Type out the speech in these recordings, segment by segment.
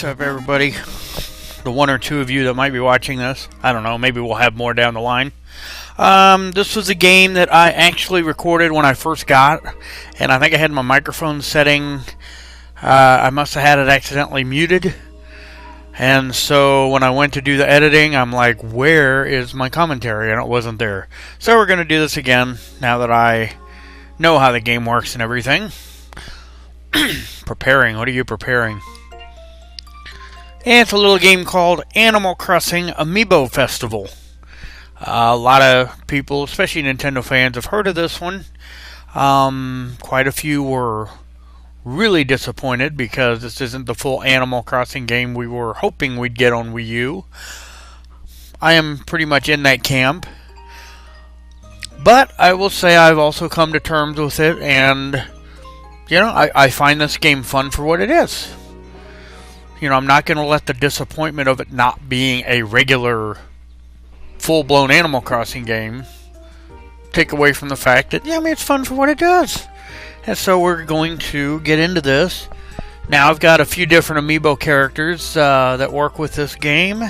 What's up, everybody? The one or two of you that might be watching this. I don't know, maybe we'll have more down the line. This was a game that I actually recorded when I first got, and I think I had my microphone setting. I must have had it accidentally muted. And so when I went to do the editing, I'm like, where is my commentary? And it wasn't there. So we're going to do this again now that I know how the game works and everything. Preparing. What are you preparing? And it's a little game called Animal Crossing Amiibo Festival. A lot of people, especially Nintendo fans, have heard of this one. Quite a few were really disappointed because this isn't the full Animal Crossing game we were hoping we'd get on Wii U. I am pretty much in that camp. But I will say I've also come to terms with it, and you know, I find this game fun for what it is. You know, I'm not going to let the disappointment of it not being a regular, full-blown Animal Crossing game take away from the fact that, yeah, I mean, it's fun for what it does. And so we're going to get into this. Now, I've got a few different Amiibo characters that work with this game.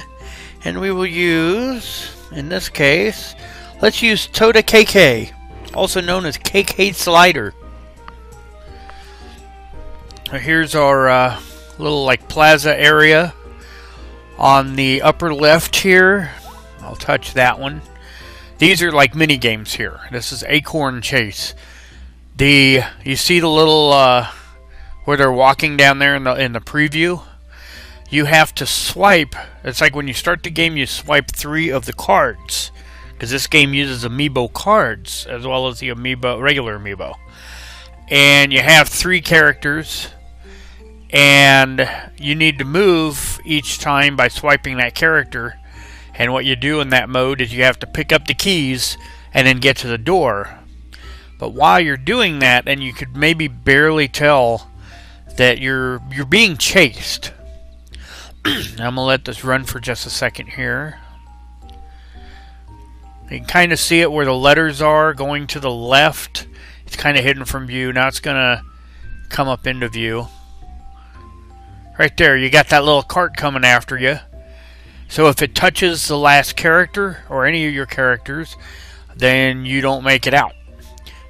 And we will use, in this case, let's use Toda KK, also known as KK Slider. Here's our little like plaza area on the upper left here. I'll touch that one. These are like mini games here. This is Acorn Chase. You see the little where they're walking down there in the preview. You have to swipe. It's like when you start the game, you swipe 3 of the cards, because this game uses Amiibo cards as well as the regular Amiibo. And you have 3 characters. And you need to move each time by swiping that character. And what you do in that mode is you have to pick up the keys and then get to the door. But while you're doing that, and you could maybe barely tell that you're being chased. I'm going to let this run for just a second here. You can kind of see it where the letters are going to the left. It's kind of hidden from view. Now it's going to come up into view. Right there, you got that little cart coming after you. So if it touches the last character, or any of your characters, then you don't make it out.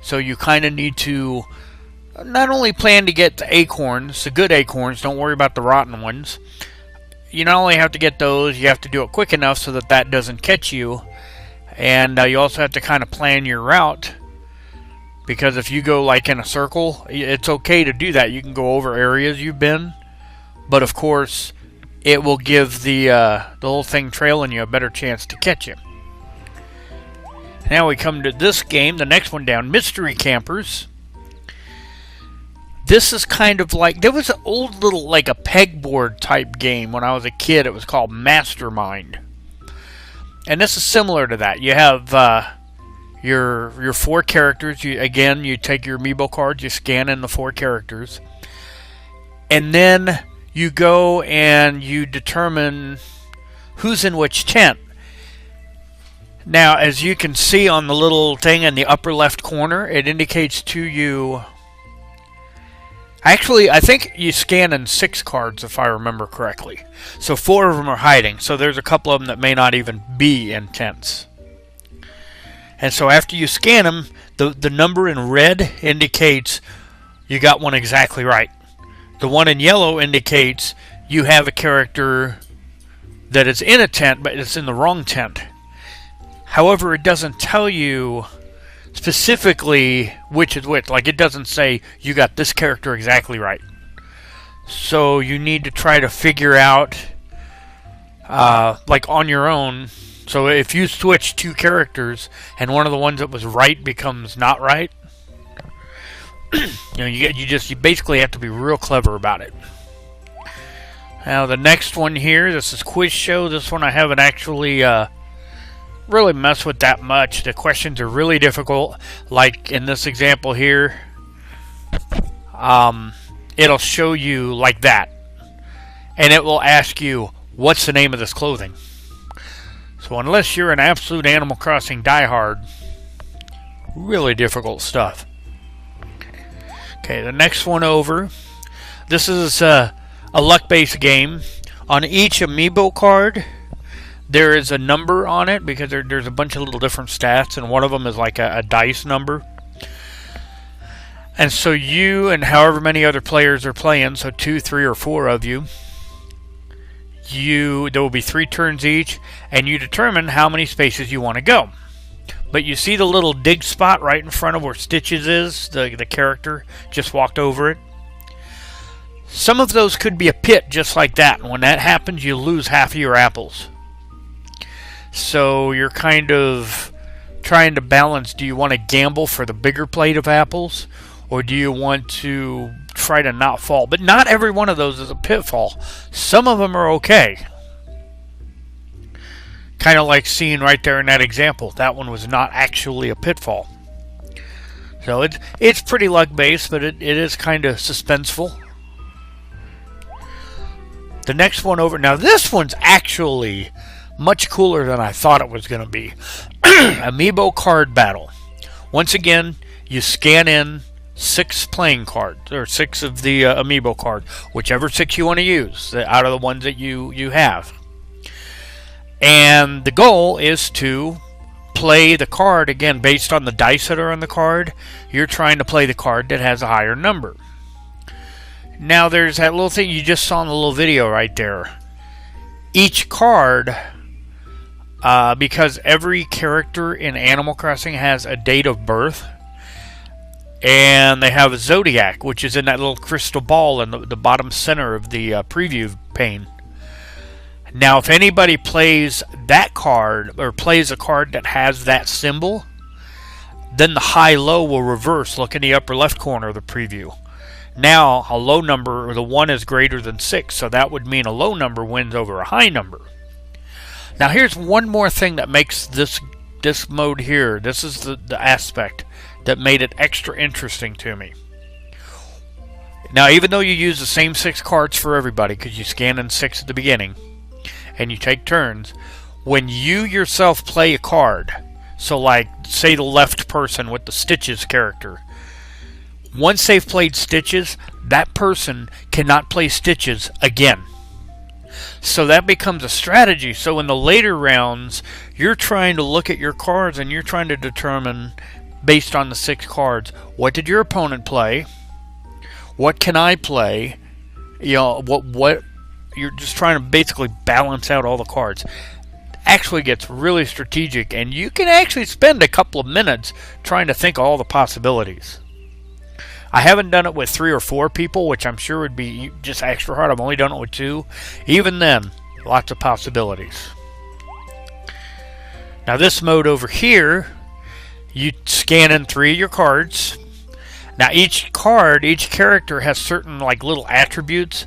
So you kind of need to not only plan to get the acorns, the good acorns, don't worry about the rotten ones. You not only have to get those, you have to do it quick enough so that that doesn't catch you. And you also have to kind of plan your route. Because if you go like in a circle, it's okay to do that. You can go over areas you've been. But of course, it will give the whole thing trailing you a better chance to catch you. Now we come to this game, the next one down, Mystery Campers. This is kind of like, there was an old little, like a pegboard type game when I was a kid. It was called Mastermind. And this is similar to that. You have your 4 characters. Again, you take your Amiibo cards, you scan in the 4 characters. And then you go and you determine who's in which tent. Now, as you can see on the little thing in the upper left corner, it indicates to you... Actually, I think you scan in 6 cards, if I remember correctly. So 4 of them are hiding. So there's a couple of them that may not even be in tents. And so after you scan them, the number in red indicates you got one exactly right. The one in yellow indicates you have a character that is in a tent, but it's in the wrong tent. However, it doesn't tell you specifically which is which. Like, it doesn't say you got this character exactly right. So you need to try to figure out, like on your own. So if you switch 2 characters and one of the ones that was right becomes not right, you know, you basically have to be real clever about it. Now the next one here, this is Quiz Show. This one I haven't actually really messed with that much. The questions are really difficult. Like in this example here, it'll show you like that, and it will ask you, what's the name of this clothing? So unless you're an absolute Animal Crossing diehard, really difficult stuff. Okay, the next one over. This is a luck-based game. On each Amiibo card, there is a number on it because there's a bunch of little different stats, and one of them is like a dice number. And so you and however many other players are playing, so 2, 3, or 4 of you, there will be 3 turns each, and you determine how many spaces you want to go. But you see the little dig spot right in front of where Stitches is, the character just walked over it. Some of those could be a pit just like that, and when that happens you lose half of your apples. So you're kind of trying to balance, do you want to gamble for the bigger plate of apples, or do you want to try to not fall? But not every one of those is a pitfall. Some of them are okay. Kind of like seeing right there in that example. That one was not actually a pitfall. So it's pretty luck-based, but it is kind of suspenseful. The next one over... Now this one's actually much cooler than I thought it was going to be. Amiibo Card Battle. Once again, you scan in 6 playing cards, or 6 of the Amiibo card, whichever 6 you want to use out of the ones that you have. And the goal is to play the card, again, based on the dice that are on the card. You're trying to play the card that has a higher number. Now there's that little thing you just saw in the little video right there. Each card, because every character in Animal Crossing has a date of birth, and they have a zodiac, which is in that little crystal ball in the bottom center of the preview pane. Now, if anybody plays that card, or plays a card that has that symbol, then the high-low will reverse. Look in the upper left corner of the preview. Now, a low number, or the 1 is greater than 6, so that would mean a low number wins over a high number. Now, here's one more thing that makes this mode here, this is the aspect that made it extra interesting to me. Now, even though you use the same 6 cards for everybody, because you scan in 6 at the beginning, and you take turns, when you yourself play a card, so like, say the left person with the Stitches character, once they've played Stitches, that person cannot play Stitches again. So that becomes a strategy. So in the later rounds, you're trying to look at your cards and you're trying to determine, based on the 6 cards, what did your opponent play? What can I play? You know, what you're just trying to basically balance out all the cards. Actually gets really strategic, and you can actually spend a couple of minutes trying to think of all the possibilities. I haven't done it with 3 or 4 people, which I'm sure would be just extra hard. I've only done it with 2. Even then, lots of possibilities. Now this mode over here, you scan in 3 of your cards. Now each character has certain like little attributes,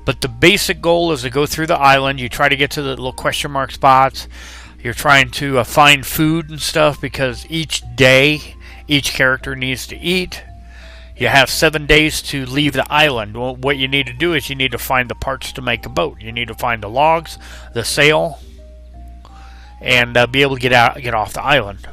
but the basic goal is to go through the island. You try to get to the little question mark spots. You're trying to find food and stuff, because each day, each character needs to eat. You have 7 days to leave the island. Well, what you need to do is you need to find the parts to make a boat. You need to find the logs, the sail, and be able to get off the island.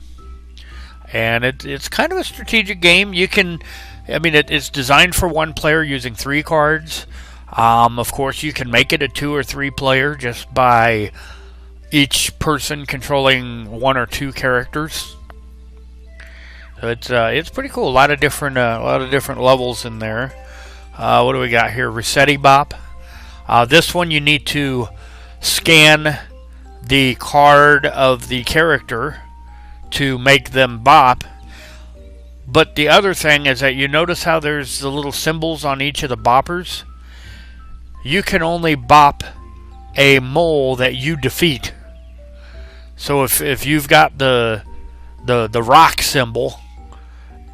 And it's kind of a strategic game. You can, I mean, it's designed for 1 player using 3 cards. Of course, you can make it a 2 or 3 player just by each person controlling 1 or 2 characters. So it's pretty cool. A lot of different levels in there. What do we got here? Resetti Bop. This one you need to scan the card of the character to make them bop. But the other thing is that you notice how there's the little symbols on each of the boppers. You can only bop a mole that you defeat. So if you've got the rock symbol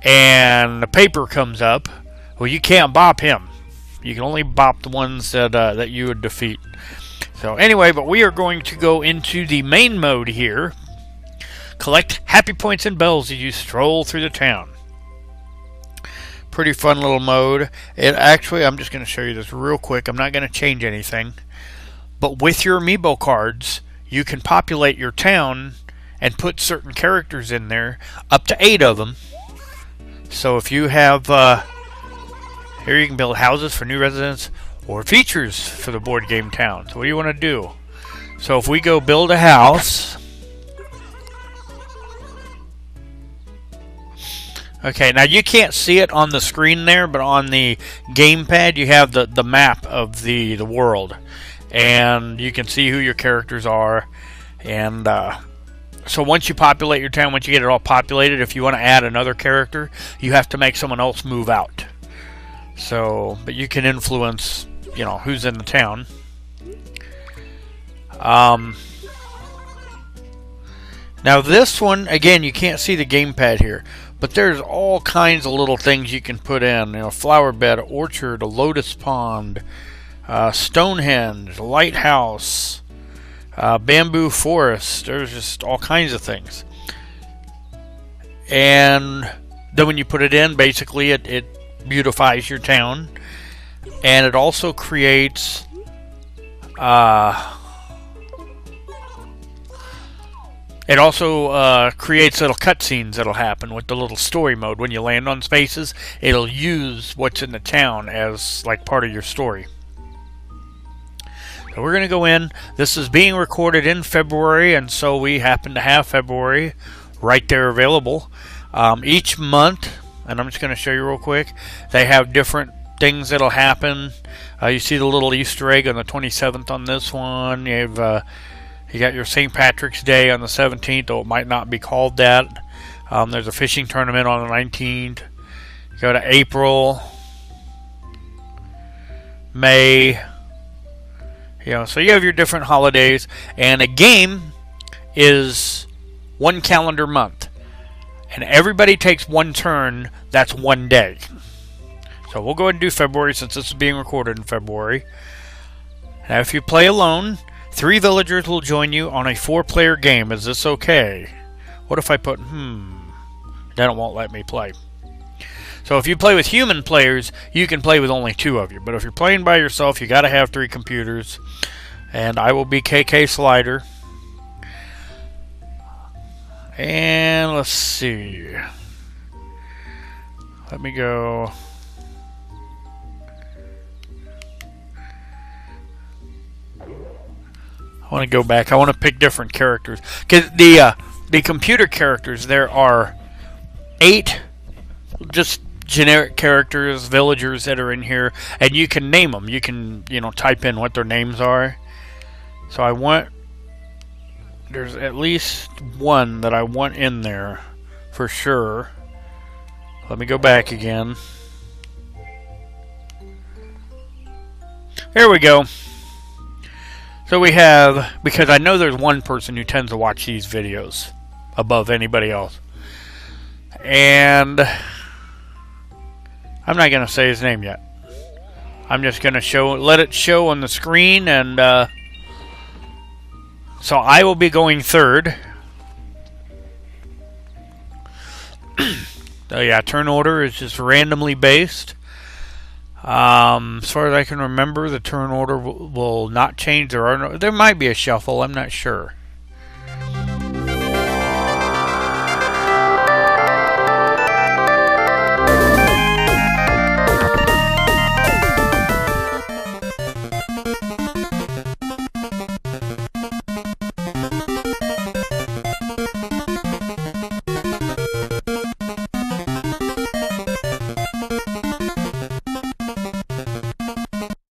and the paper comes up, well, you can't bop him. You can only bop the ones that you would defeat. So anyway, but we are going to go into the main mode here. Collect happy points and bells as you stroll through the town. Pretty fun little mode. It actually, I'm just going to show you this real quick. I'm not going to change anything. But with your Amiibo cards, you can populate your town and put certain characters in there, up to 8 of them. So if you have, here you can build houses for new residents, or features for the board game town. So what do you want to do? So if we go build a house. Okay, now you can't see it on the screen there, but on the gamepad you have the map of the world. And you can see who your characters are. And so once you populate your town, once you get it all populated, if you want to add another character, you have to make someone else move out. So, but you can influence, you know, who's in the town. Now this one, again, you can't see the gamepad here, but there's all kinds of little things you can put in. You know, flower bed, orchard, a lotus pond, Stonehenge, lighthouse, bamboo forest. There's just all kinds of things. And then when you put it in, basically it beautifies your town, and it also creates little cutscenes that'll happen with the little story mode. When you land on spaces, it'll use what's in the town as like part of your story. So we're going to go in. This is being recorded in February, and so we happen to have February right there available. Each month, and I'm just going to show you real quick, they have different things that'll happen. You see the little Easter egg on the 27th on this one. You have you got your St. Patrick's Day on the 17th, though it might not be called that. There's a fishing tournament on the 19th. You go to April, May. You know, so you have your different holidays, and a game is one calendar month, and everybody takes one turn. That's one day. So we'll go ahead and do February since this is being recorded in February. Now, if you play alone, 3 villagers will join you on a 4-player game. Is this okay? What if I put Then it won't let me play. So if you play with human players, you can play with only 2 of you. But if you're playing by yourself, you got to have 3 computers. And I will be KK Slider. And let's see. Let me go. I want to go back. I want to pick different characters. Because the computer characters, there are 8 just generic characters, villagers that are in here, and you can name them. You can, you know, type in what their names are. So I want, there's at least one that I want in there for sure. Let me go back again. There we go. So we have, because I know there's one person who tends to watch these videos above anybody else. And I'm not going to say his name yet. I'm just going to let it show on the screen, and so I will be going third. So yeah, turn order is just randomly based. As far as I can remember, the turn order will not change. There might be a shuffle. I'm not sure.